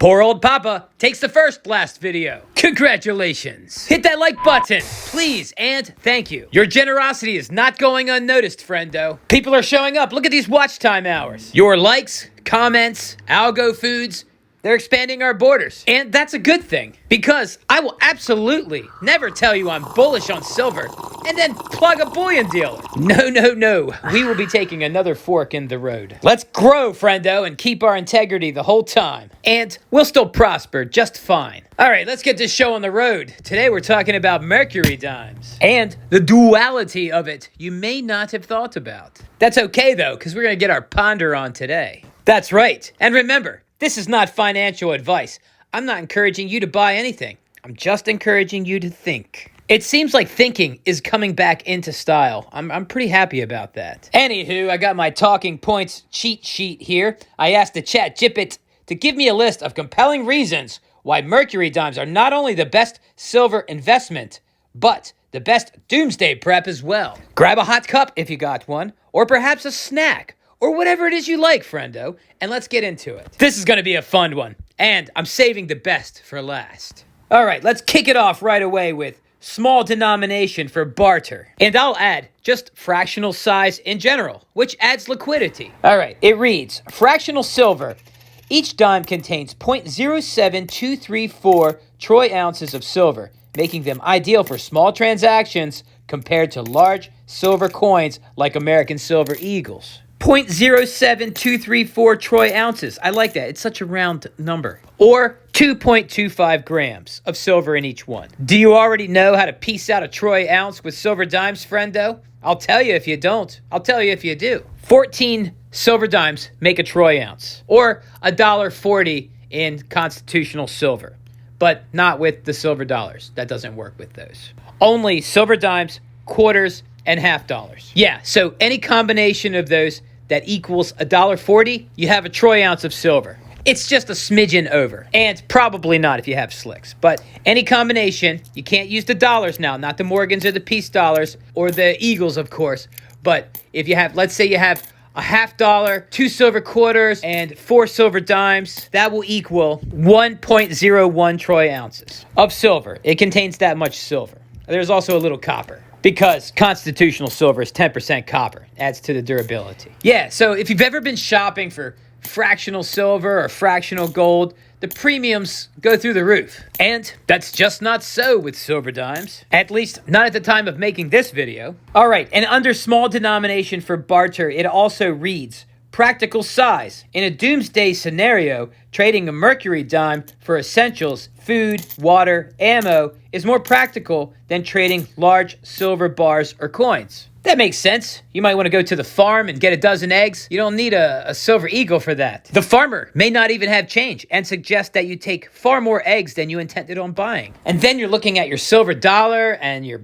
Poor old Papa takes the first last video. Congratulations. Hit that like button, please, and thank you. Your generosity is not going unnoticed, friendo. People are showing up. Look at these watch time hours. Your likes, comments, algo foods, they're expanding our borders. And that's a good thing, because I will absolutely never tell you I'm bullish on silver and then plug a bullion dealer. No. We will be taking another fork in the road. Let's grow, friendo, and keep our integrity the whole time. And we'll still prosper just fine. All right, let's get this show on the road. Today we're talking about Mercury Dimes and the duality of it you may not have thought about. That's okay, though, because we're going to get our ponder on today. That's right. And remember, this is not financial advice. I'm not encouraging you to buy anything. I'm just encouraging you to think. It seems like thinking is coming back into style. I'm pretty happy about that. Anywho, I got my talking points cheat sheet here. I asked the chat Jippet to give me a list of compelling reasons why Mercury Dimes are not only the best silver investment, but the best doomsday prep as well. Grab a hot cup if you got one, or perhaps a snack, or whatever it is you like, friendo, and let's get into it. This is going to be a fun one, and I'm saving the best for last. All right, let's kick it off right away with small denomination for barter. And I'll add just fractional size in general, which adds liquidity. All right, it reads, fractional silver. Each dime contains 0.07234 troy ounces of silver, making them ideal for small transactions compared to large silver coins like American Silver Eagles. 0.07234 troy ounces. I like that. It's such a round number. Or 2.25 grams of silver in each one. Do you already know how to piece out a troy ounce with silver dimes, friendo? I'll tell you if you don't. I'll tell you if you do. 14 silver dimes make a troy ounce. Or $1.40 in constitutional silver. But not with the silver dollars. That doesn't work with those. Only silver dimes, quarters, and half dollars. Yeah, so any combination of those that equals $1.40, you have a troy ounce of silver. It's just a smidgen over. And probably not if you have slicks. But any combination, you can't use the dollars now, not the Morgans or the peace dollars, or the Eagles, of course. But if you have, let's say you have a $1/2, 2 silver quarters, and 4 silver dimes, that will equal 1.01 troy ounces of silver. It contains that much silver. There's also a little copper, because constitutional silver is 10% copper. Adds to the durability. Yeah, so if you've ever been shopping for fractional silver or fractional gold, the premiums go through the roof. And that's just not so with silver dimes. At least not at the time of making this video. All right, and under small denomination for barter, it also reads, practical size. In a doomsday scenario, trading a Mercury dime for essentials, food, water, ammo is more practical than trading large silver bars or coins. That makes sense. You might want to go to the farm and get a dozen eggs. You don't need a silver eagle for that. The farmer may not even have change and suggest that you take far more eggs than you intended on buying. And then you're looking at your silver dollar and your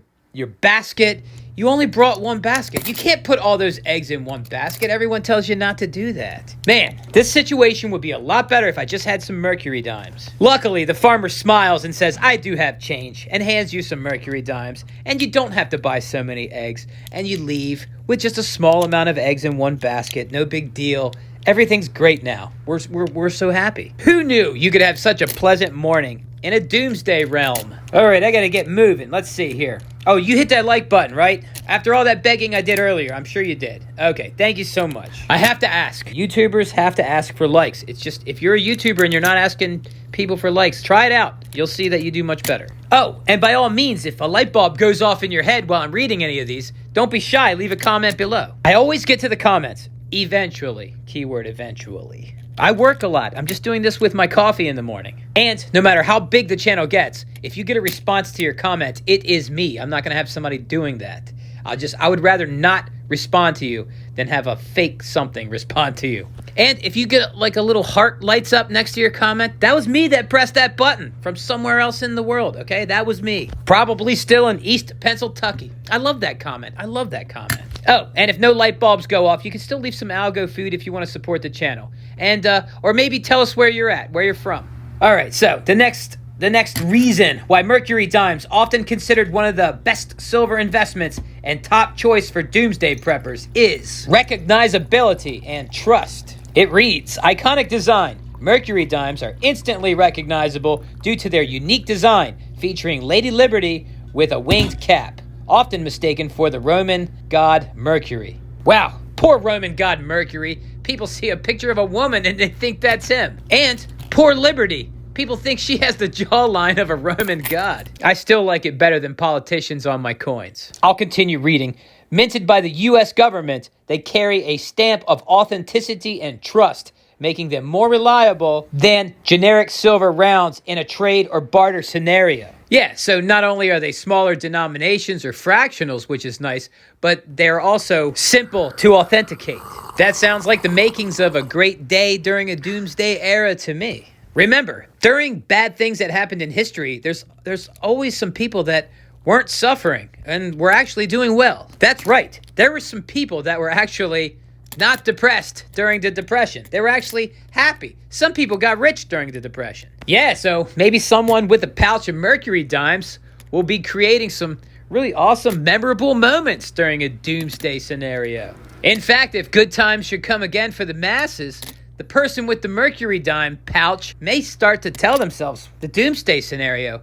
basket. You only brought one basket. You can't put all those eggs in one basket. Everyone tells you not to do that. Man, this situation would be a lot better if I just had some Mercury dimes. Luckily, the farmer smiles and says, I do have change, and hands you some Mercury dimes, and you don't have to buy so many eggs, and you leave with just a small amount of eggs in one basket. No big deal. Everything's great now. We're so happy. Who knew you could have such a pleasant morning in a doomsday realm? All right, I gotta get moving. Let's see here. Oh, you hit that like button, right? After all that begging I did earlier, I'm sure you did. Okay, thank you so much. I have to ask. YouTubers have to ask for likes. It's just, if you're a YouTuber and you're not asking people for likes, try it out. You'll see that you do much better. Oh, and by all means, if a light bulb goes off in your head while I'm reading any of these, don't be shy. Leave a comment below. I always get to the comments. Eventually. Keyword eventually. I work a lot. I'm just doing this with my coffee in the morning. And no matter how big the channel gets, if you get a response to your comment, it is me. I'm not going to have somebody doing that. I would rather not respond to you than have a fake something respond to you. And if you get like a little heart lights up next to your comment, that was me that pressed that button from somewhere else in the world, okay? That was me. Probably still in East Pennsylvania. I love that comment. I love that comment. Oh, and if no light bulbs go off, you can still leave some algo food if you want to support the channel. And, or maybe tell us where you're at, where you're from. All right, so the next reason why Mercury Dimes, often considered one of the best silver investments and top choice for doomsday preppers, is recognizability and trust. It reads, iconic design, Mercury Dimes are instantly recognizable due to their unique design, featuring Lady Liberty with a winged cap, often mistaken for the Roman god Mercury. Wow, poor Roman god Mercury. People see a picture of a woman and they think that's him. And poor Liberty. People think she has the jawline of a Roman god. I still like it better than politicians on my coins. I'll continue reading. Minted by the U.S. government, they carry a stamp of authenticity and trust, making them more reliable than generic silver rounds in a trade or barter scenario. Yeah, so not only are they smaller denominations or fractionals, which is nice, but they're also simple to authenticate. That sounds like the makings of a great day during a doomsday era to me. Remember, during bad things that happened in history, there's always some people that weren't suffering and were actually doing well. That's right. There were some people that were actually not depressed during the Depression. They were actually happy. Some people got rich during the Depression. Yeah, so maybe someone with a pouch of Mercury Dimes will be creating some really awesome, memorable moments during a doomsday scenario. In fact, if good times should come again for the masses, the person with the Mercury Dime pouch may start to tell themselves, the doomsday scenario,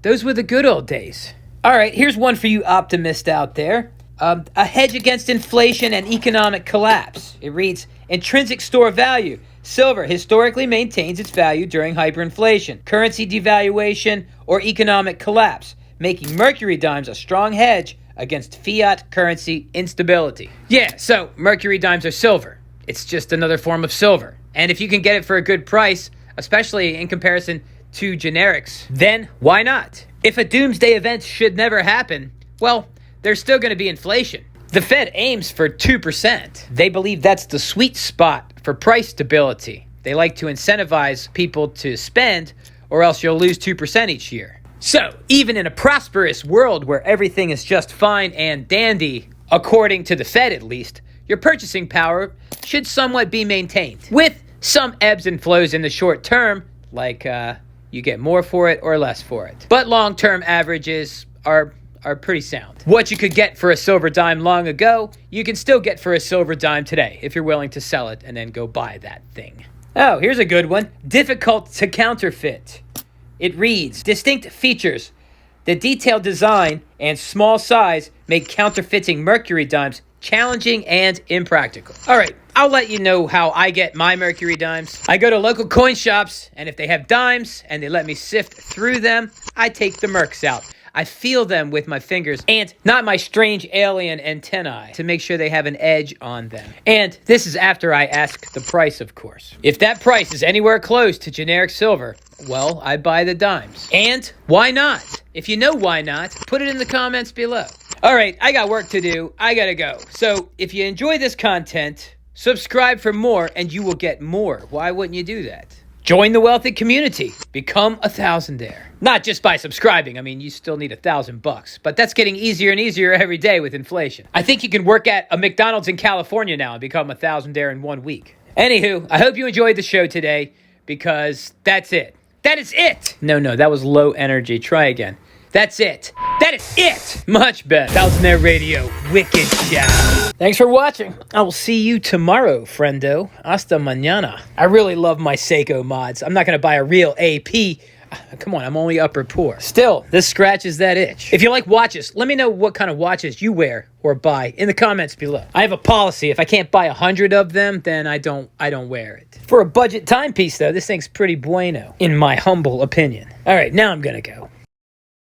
those were the good old days. All right, here's one for you optimists out there. A hedge against inflation and economic collapse. It reads, intrinsic store value. Silver historically maintains its value during hyperinflation, currency devaluation, or economic collapse, making Mercury Dimes a strong hedge against fiat currency instability. Yeah, so Mercury Dimes are silver. It's just another form of silver. And if you can get it for a good price, especially in comparison to generics, then why not? If a doomsday event should never happen, well, there's still going to be inflation. The Fed aims for 2%. They believe that's the sweet spot for price stability. They like to incentivize people to spend, or else you'll lose 2% each year. So, even in a prosperous world where everything is just fine and dandy, according to the Fed at least, your purchasing power should somewhat be maintained, with some ebbs and flows in the short term, like you get more for it or less for it. But long-term averages are pretty sound. What you could get for a silver dime long ago, you can still get for a silver dime today if you're willing to sell it and then go buy that thing. Oh, here's a good one. Difficult to counterfeit. It reads, distinct features. The detailed design and small size make counterfeiting Mercury Dimes challenging and impractical. All right, I'll let you know how I get my Mercury Dimes. I go to local coin shops, and if they have dimes and they let me sift through them, I take the Mercs out. I feel them with my fingers and not my strange alien antennae to make sure they have an edge on them. And this is after I ask the price, of course. If that price is anywhere close to generic silver, well, I buy the dimes. And why not? If you know why not, put it in the comments below. All right, I got work to do. I gotta go. So if you enjoy this content, subscribe for more and you will get more. Why wouldn't you do that? Join the wealthy community. Become a thousandaire. Not just by subscribing. I mean, you still need $1,000, but that's getting easier and easier every day with inflation. I think you can work at a McDonald's in California now and become a thousandaire in 1 week. Anywho, I hope you enjoyed the show today because that's it. That is it. No, that was low energy. Try again. That's it. That is it. Much better. Thousandaire Radio. Wicked job. Thanks for watching. I will see you tomorrow, friendo. Hasta mañana. I really love my Seiko mods. I'm not going to buy a real AP. Come on, I'm only upper poor. Still, this scratches that itch. If you like watches, let me know what kind of watches you wear or buy in the comments below. I have a policy. If I can't buy 100 of them, then I don't wear it. For a budget timepiece, though, this thing's pretty bueno, in my humble opinion. All right, now I'm going to go.